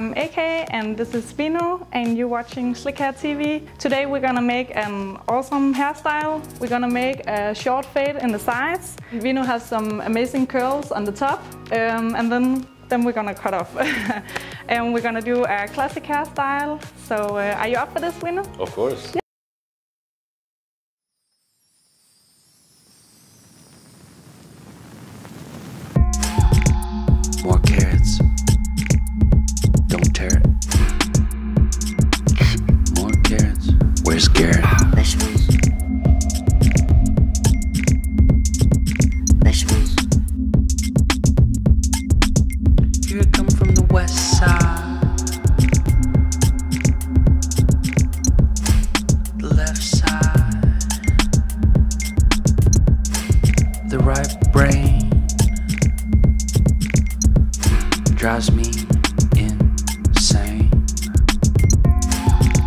I'm AK and this is Vino and you're watching Slick Hair TV. Today we're gonna make an awesome hairstyle. We're gonna make a short fade in the sides. Vino has some amazing curls on the top and then we're gonna cut off. And we're gonna do a classic hairstyle. So are you up for this, Vino? Of course. Yeah. More carrots. Don't tear it. More carrots. Where's Garrett? Vegetables. Vegetables. Here I come from the west side. The left side. The right brain drives me insane.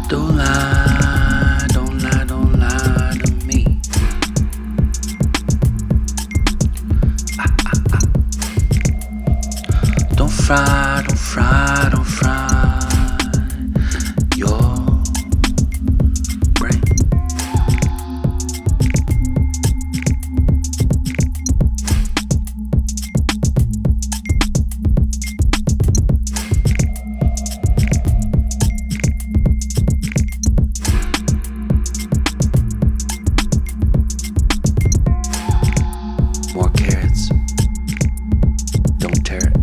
Don't lie, don't lie, don't lie to me. Don't fry, don't fry, don't fry your brain. More carrots. Don't tear it.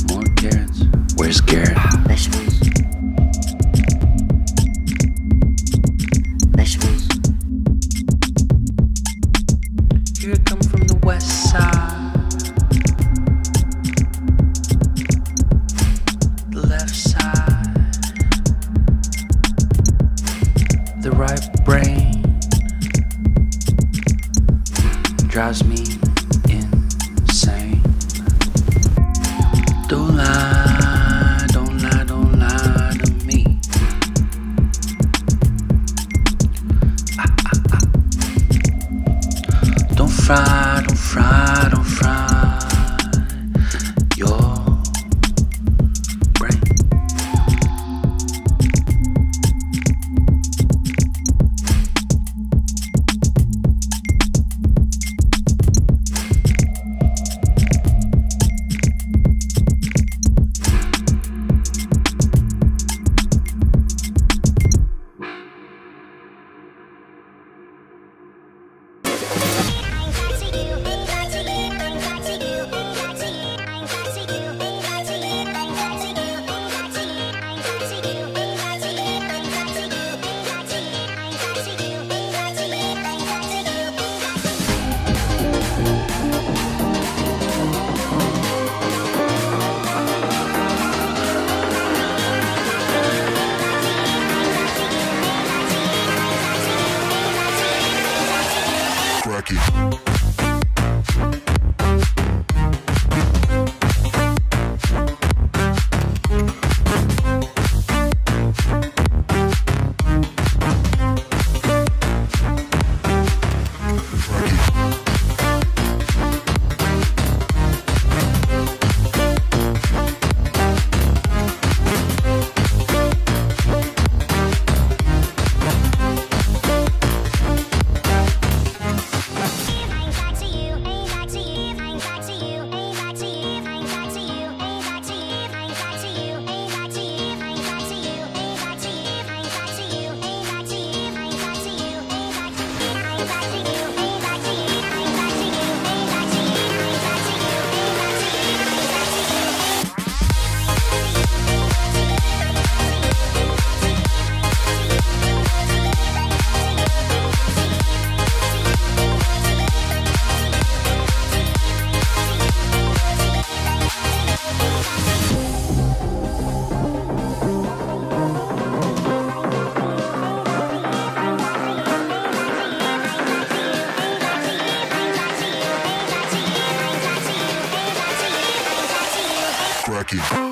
More carrots. Where's Garrett? Vegetables. Vegetables. Here I come from the west side. The left side. The right brain drives me insane. Don't lie, don't lie, don't lie to me. Don't fry, don't fry, don't fry your brain. Cracky.